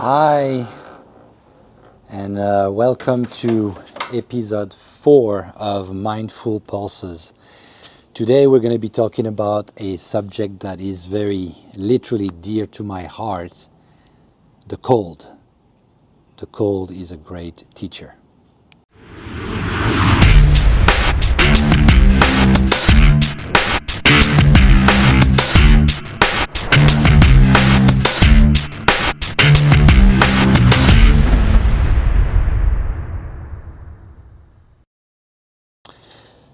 Hi, and welcome to episode 4 of Mindful Pulses. Today we're going to be talking about a subject that is very literally dear to my heart, the cold. The cold is a great teacher.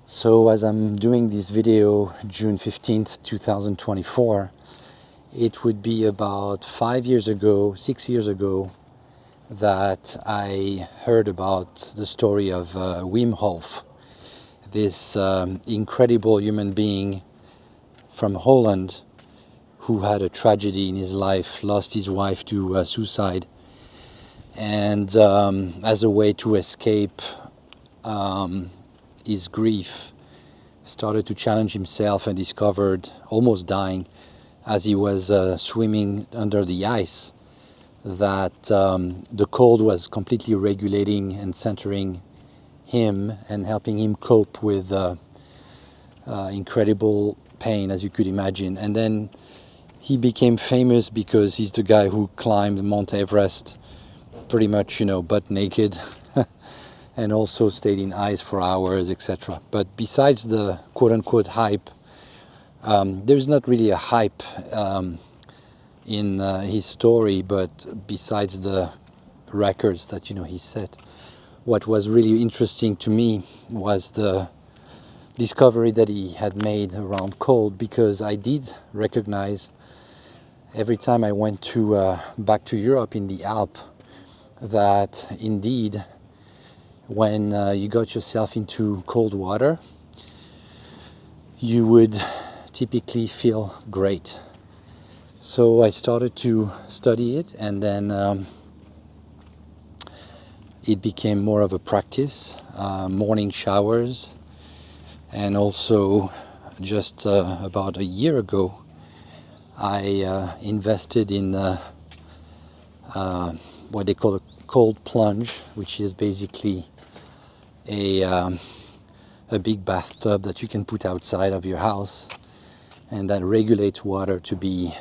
So as I'm doing this video June 15th, 2024, it would be about 6 years ago, that I heard about the story of Wim Hof, this incredible human being from Holland who had a tragedy in his life, lost his wife to suicide, and as a way to escape his grief, started to challenge himself and discovered, almost dying as he was swimming under the ice, that the cold was completely regulating and centering him and helping him cope with incredible pain, as you could imagine. And then he became famous because he's the guy who climbed Mount Everest pretty much, butt naked, and also stayed in ice for hours, etc. But besides the quote-unquote hype, there's not really a hype in his story, but besides the records that he set, what was really interesting to me was the discovery that he had made around cold, because I did recognize every time I went to back to Europe in the Alps that indeed when you got yourself into cold water, you would typically feel great. So I started to study it, and then it became more of a practice, morning showers, and also just about a year ago, I invested in what they call a cold plunge, which is basically a big bathtub that you can put outside of your house, and that regulates water to be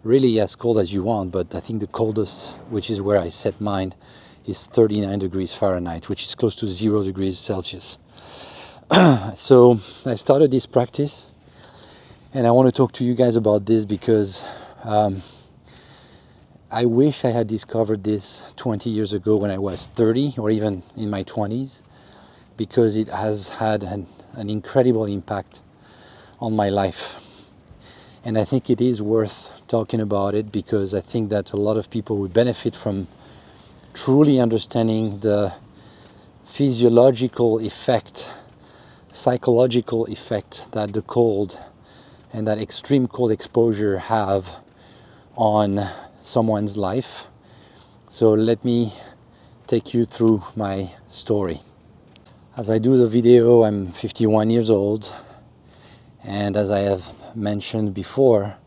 really as cold as you want. But I think the coldest, which is where I set mine, is 39 degrees Fahrenheit, which is close to 0 degrees Celsius. So I started this practice, and I want to talk to you guys about this because I wish I had discovered this 20 years ago when I was 30 or even in my 20s, because it has had an incredible impact on my life. And I think it is worth talking about it, because I think that a lot of people would benefit from truly understanding the physiological effect, psychological effect that the cold and that extreme cold exposure have on someone's life. So let me take you through my story. As I do the video, I'm 51 years old, and as I have mentioned before,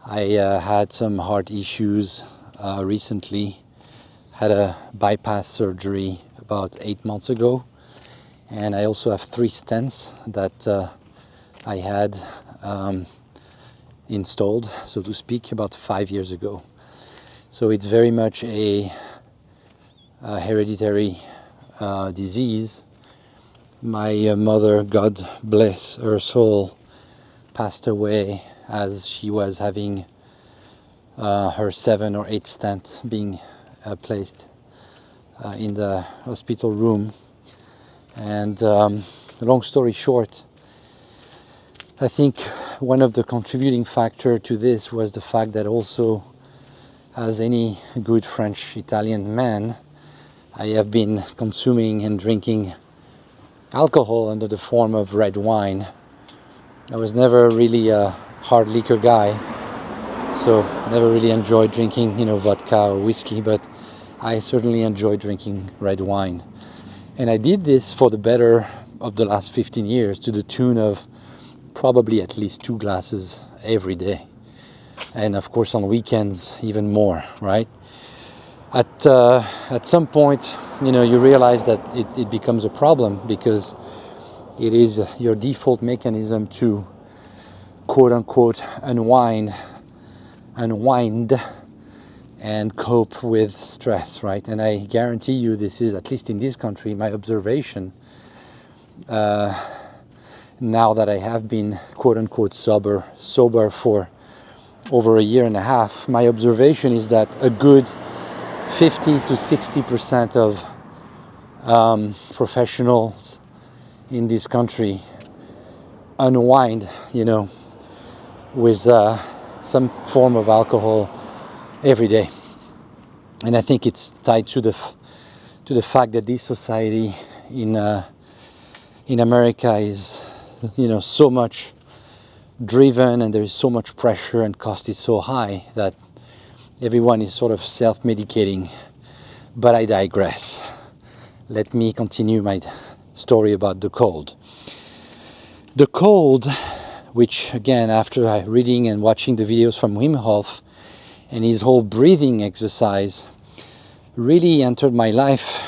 I had some heart issues recently. Had a bypass surgery about 8 months ago, and I also have 3 stents that I had installed, so to speak, about 5 years ago. So it's very much a hereditary disease. My mother, God bless her soul, passed away as she was having her 7 or 8 stent being placed in the hospital room. And long story short, I think one of the contributing factor to this was the fact that also, as any good French Italian man, I have been consuming and drinking alcohol under the form of red wine. I was never really a hard liquor guy, so never really enjoyed drinking, vodka or whiskey, but I certainly enjoy drinking red wine. And I did this for the better of the last 15 years to the tune of probably at least 2 glasses every day. And of course on weekends even more, right? At some point, you realize that it becomes a problem because it is your default mechanism to quote unquote unwind and cope with stress, right? And I guarantee you this is, at least in this country, my observation now that I have been quote unquote sober for over a year and a half. My observation is that a good 50 to 60% of professionals in this country unwind, with some form of alcohol every day. And I think it's tied to the fact that this society in America is, so much driven, and there is so much pressure, and cost is so high that everyone is sort of self-medicating. But I digress. Let me continue my story about the cold. The cold, which again, after reading and watching the videos from Wim Hof and his whole breathing exercise, really entered my life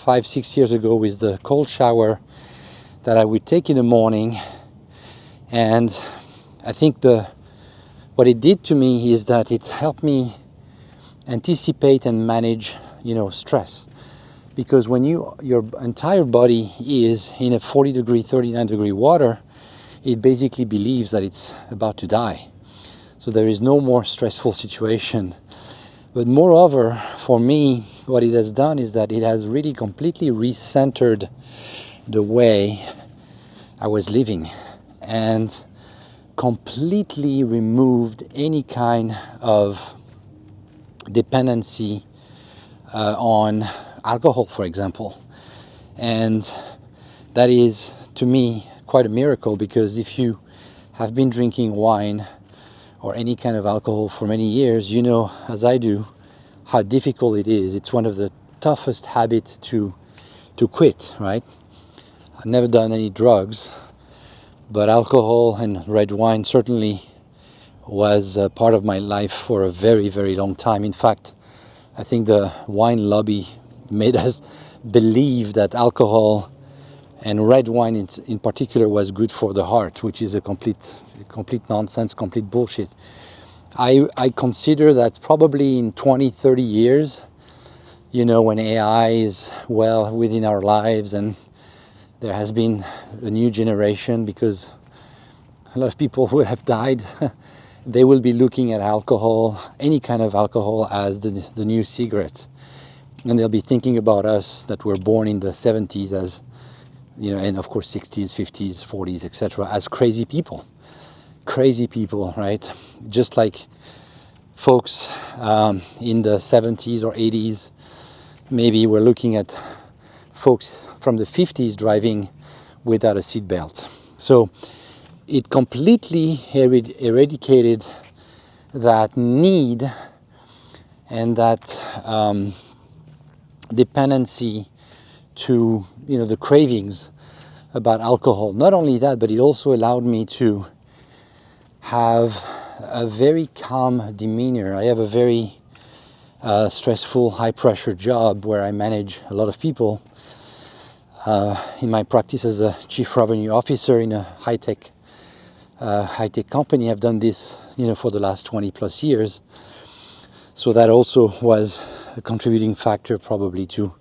5-6 years ago with the cold shower that I would take in the morning. And I think what it did to me is that it helped me anticipate and manage, stress. Because when your entire body is in a 40 degree, 39 degree water, it basically believes that it's about to die. So there is no more stressful situation. But moreover, for me, what it has done is that it has really completely recentered the way I was living and completely removed any kind of dependency on alcohol, for example. And that is, to me, quite a miracle, because if you have been drinking wine or any kind of alcohol for many years, you know, as I do, how difficult it is. It's one of the toughest habits to quit, right? I've never done any drugs, but alcohol and red wine certainly was a part of my life for a very, very long time. In fact, I think the wine lobby made us believe that alcohol and red wine in particular was good for the heart, which is a complete nonsense, complete bullshit. I consider that probably in 20, 30 years, when AI is well within our lives and there has been a new generation, because a lot of people who have died, they will be looking at alcohol, any kind of alcohol, as the new cigarette. And they'll be thinking about us that were born in the 70s as, and of course 60s, 50s, 40s, etc., as crazy people. Crazy people, right? Just like folks in the 70s or 80s, maybe we're looking at folks from the 50s driving without a seatbelt. So it completely eradicated that need and that dependency to, the cravings about alcohol. Not only that, but it also allowed me to have a very calm demeanor. I have a very stressful, high-pressure job where I manage a lot of people. In my practice as a chief revenue officer in a high-tech company, I've done this, for the last 20 plus years. So that also was a contributing factor probably to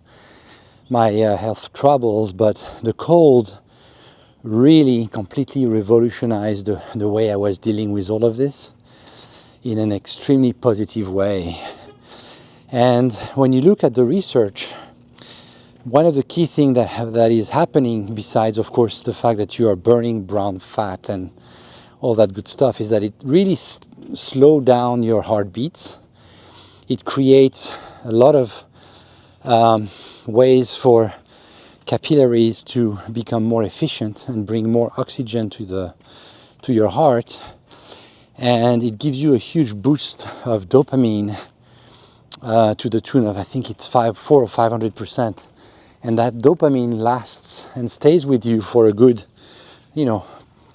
my health troubles. But the cold really completely revolutionized the way I was dealing with all of this in an extremely positive way. And when you look at the research, one of the key things that is happening, besides, of course, the fact that you are burning brown fat and all that good stuff, is that it really slows down your heartbeats. It creates a lot of ways for capillaries to become more efficient and bring more oxygen to your heart. And it gives you a huge boost of dopamine to the tune of, I think it's 400 or 500%. And that dopamine lasts and stays with you for a good,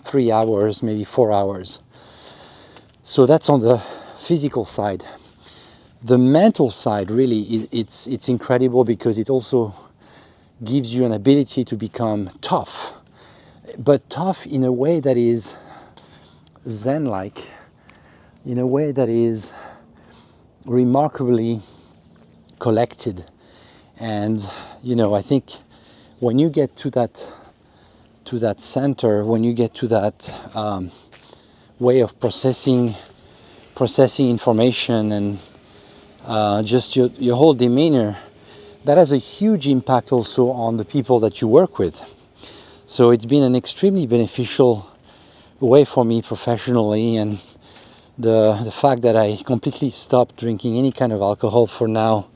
3 hours, maybe 4 hours. So that's on the physical side. The mental side really it's incredible because it also gives you an ability to become tough, but tough in a way that is zen-like, in a way that is remarkably collected. And I think when you get to that center, when you get to that way of processing information and just your whole demeanor, that has a huge impact also on the people that you work with. So it's been an extremely beneficial way for me professionally, and the fact that I completely stopped drinking any kind of alcohol for now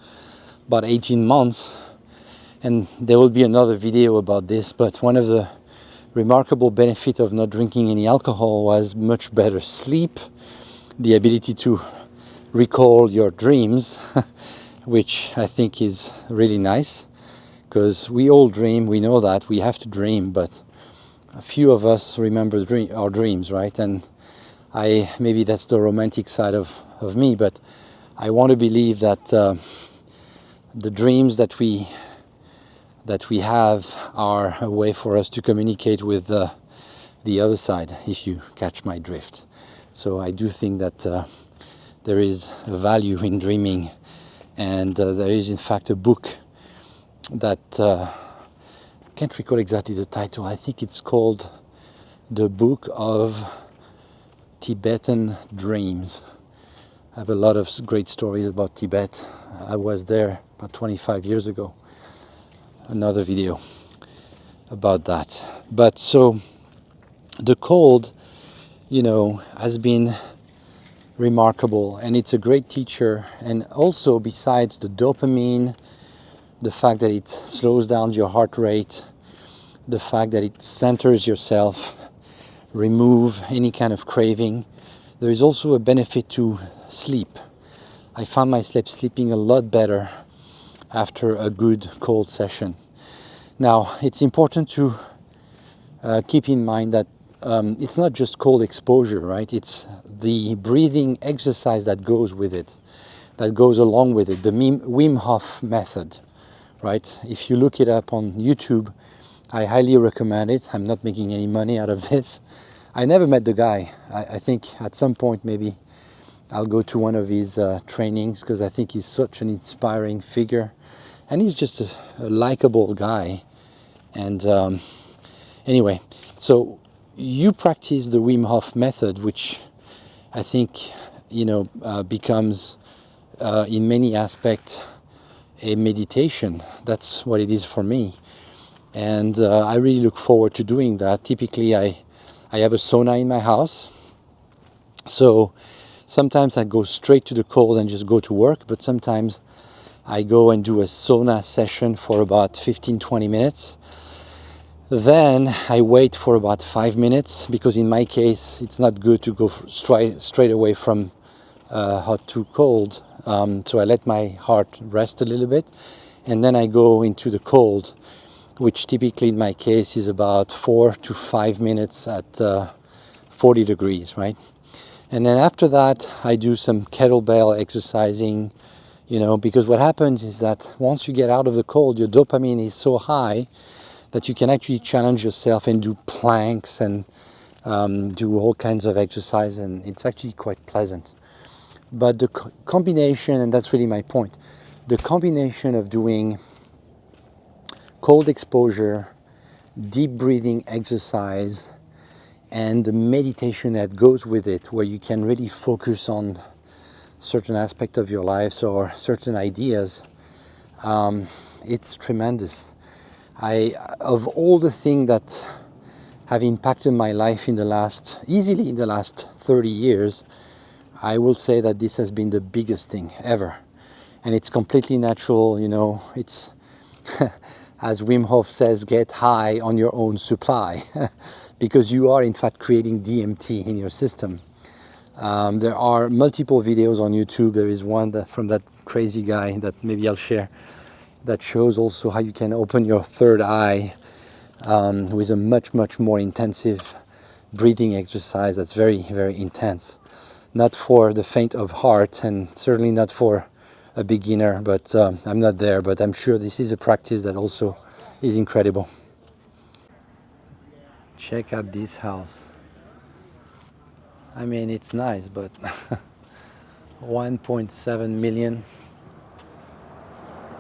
about 18 months, and there will be another video about this, but one of the remarkable benefit of not drinking any alcohol was much better sleep, the ability to recall your dreams, which I think is really nice, because we all dream, we know that, we have to dream, but a few of us remember our dreams, right? And maybe that's the romantic side of me, but I want to believe that the dreams that we have are a way for us to communicate with the other side, if you catch my drift. So I do think that there is a value in dreaming, and there is in fact a book that I can't recall exactly the title. I think it's called The Book of Tibetan Dreams. I have a lot of great stories about Tibet. I was there about 25 years ago. Another video about that. But so the cold, has been remarkable, and it's a great teacher. And also, besides the dopamine, the fact that it slows down your heart rate, the fact that it centers yourself, remove any kind of craving, there is also a benefit to sleep. I found myself sleeping a lot better after a good cold session. Now, it's important to keep in mind that it's not just cold exposure, right? It's the breathing exercise that goes with it, that goes along with it, the Wim Hof method, right? If you look it up on YouTube, I highly recommend it. I'm not making any money out of this. I never met the guy. I think at some point maybe I'll go to one of his trainings, because I think he's such an inspiring figure, and he's just a likable guy. And anyway, so you practice the Wim Hof method, which I think becomes in many aspects a meditation. That's what it is for me, and I really look forward to doing that. Typically I have a sauna in my house, so sometimes I go straight to the cold and just go to work, but sometimes I go and do a sauna session for about 15-20 minutes. Then I wait for about 5 minutes, because in my case it's not good to go straight away from hot to cold. So I let my heart rest a little bit, and then I go into the cold, which typically in my case is about 4 to 5 minutes at 40 degrees, right? And then after that I do some kettlebell exercising, because what happens is that once you get out of the cold, your dopamine is so high that you can actually challenge yourself and do planks and do all kinds of exercise, and it's actually quite pleasant. But the combination, and that's really my point, the combination of doing cold exposure, deep breathing exercise, and the meditation that goes with it, where you can really focus on certain aspect of your lives or certain ideas, it's tremendous. Of all the things that have impacted my life easily in the last 30 years, I will say that this has been the biggest thing ever. And it's completely natural, it's, as Wim Hof says, get high on your own supply, because you are in fact creating DMT in your system. There are multiple videos on YouTube. There is one from that crazy guy that maybe I'll share, that shows also how you can open your third eye with a much more intensive breathing exercise that's very, very intense. Not for the faint of heart, and certainly not for a beginner, but I'm not there. But I'm sure this is a practice that also is incredible. Check out this house. I mean, it's nice, but 1.7 million.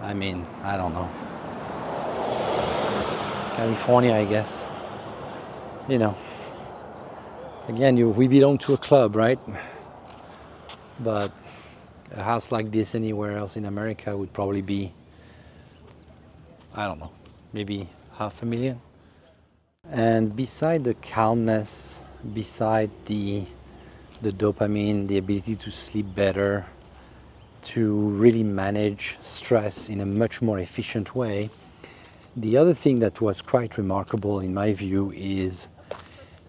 I mean, I don't know. California, I guess. You know, again, we belong to a club, right? But a house like this anywhere else in America would probably be, I don't know, maybe 500,000. And beside the calmness, beside the dopamine, the ability to sleep better, to really manage stress in a much more efficient way, the other thing that was quite remarkable in my view is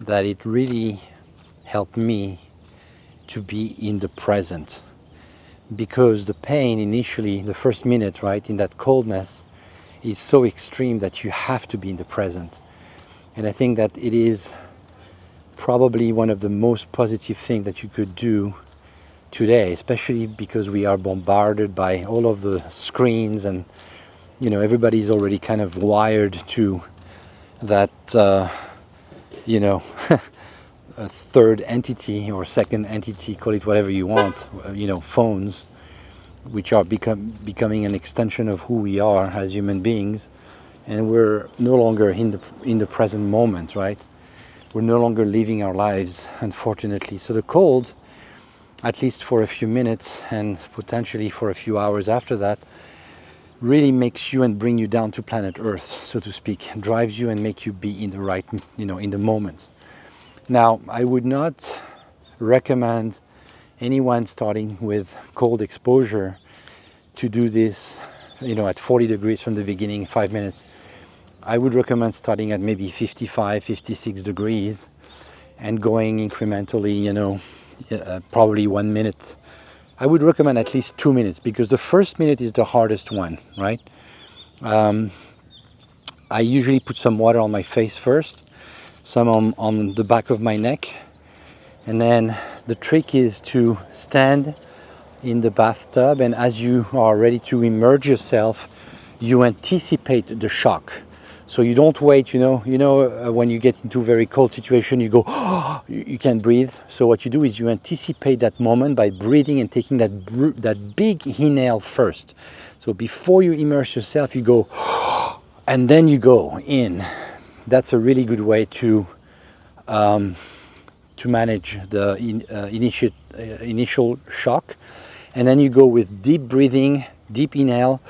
that it really helped me to be in the present, because the pain initially, the first minute, right, in that coldness is so extreme that you have to be in the present. And I think that it is probably one of the most positive things that you could do today, especially because we are bombarded by all of the screens, and everybody's already kind of wired to that you know a third entity or second entity, call it whatever you want, phones, which are becoming an extension of who we are as human beings, and we're no longer in the present moment, right? We're no longer living our lives, unfortunately. So the cold, at least for a few minutes and potentially for a few hours after that, really makes you and bring you down to planet Earth, so to speak, drives you and make you be in the right, in the moment. Now, I would not recommend anyone starting with cold exposure to do this, at 40 degrees from the beginning, 5 minutes. I would recommend starting at maybe 55, 56 degrees and going incrementally, probably 1 minute. I would recommend at least 2 minutes, because the first minute is the hardest one, right? I usually put some water on my face first, some on the back of my neck, and then the trick is to stand in the bathtub, and as you are ready to immerse yourself, you anticipate the shock. So you don't wait, when you get into a very cold situation, you go, oh, you can't breathe. So what you do is you anticipate that moment by breathing and taking that big inhale first. So before you immerse yourself, you go, oh, and then you go in. That's a really good way to manage the initial shock. And then you go with deep breathing, deep inhale,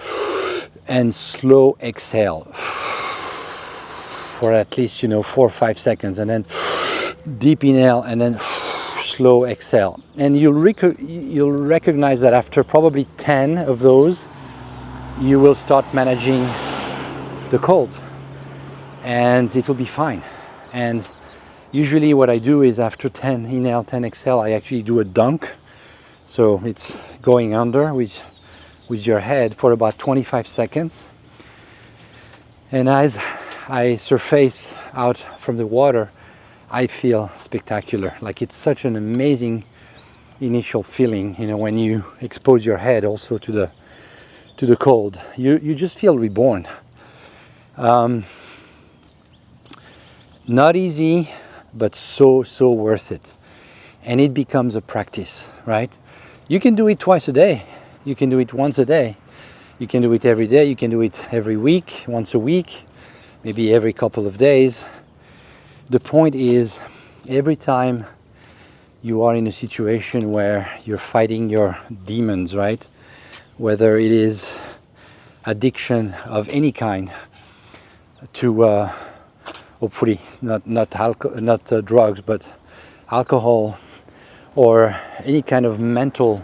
and slow exhale for at least 4 or 5 seconds, and then deep inhale, and then slow exhale. And you'll recognize that after probably 10 of those, you will start managing the cold, and it will be fine. And usually what I do is after 10 inhale, 10 exhale, I actually do a dunk. So it's going under with your head for about 25 seconds. And as I surface out from the water, I feel spectacular. Like, it's such an amazing initial feeling, when you expose your head also to the cold. You just feel reborn. Not easy, but so worth it. And it becomes a practice, right? You can do it twice a day. You can do it once a day. You can do it every day. You can do it every week, once a week, maybe every couple of days. The point is, every time you are in a situation where you're fighting your demons, right? Whether it is addiction of any kind to hopefully not drugs, but alcohol, or any kind of mental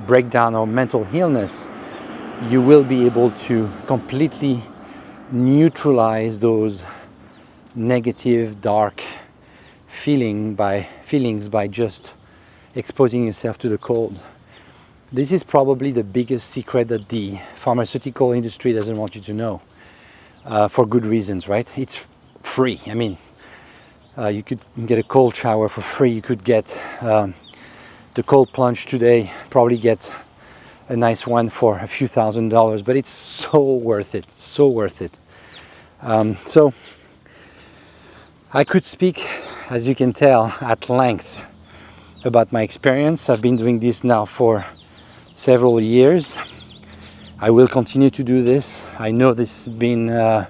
breakdown or mental illness, you will be able to completely neutralize those negative, dark feelings by just exposing yourself to the cold. This is probably the biggest secret that the pharmaceutical industry doesn't want you to know, for good reasons, right? It's free. I mean, you could get a cold shower for free. You could get the cold plunge today, probably get a nice one for a few $1,000s, but it's so worth it, so worth it. So I could speak, as you can tell, at length about my experience. I've been doing this now for several years. I will continue to do this. I know this has been a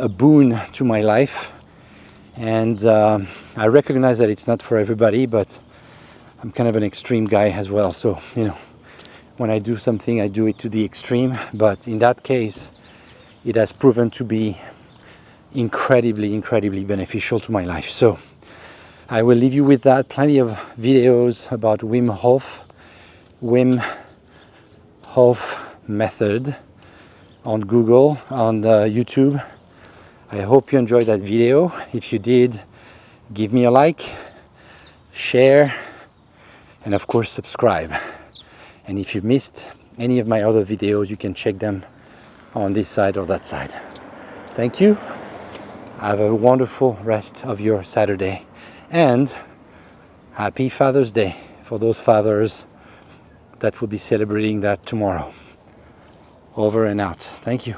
boon to my life, and I recognize that it's not for everybody, but I'm kind of an extreme guy as well. So, you know, when I do something, I do it to the extreme, but in that case, it has proven to be incredibly beneficial to my life. So I will leave you with that. Plenty of videos about Wim Hof method on Google, on YouTube. I hope you enjoyed that video. If you did, give me a like, share, and of course subscribe. And if you missed any of my other videos, you can check them on this side or that side. Thank you. Have a wonderful rest of your Saturday, and happy Father's Day for those fathers that will be celebrating that tomorrow. Over and out. Thank you.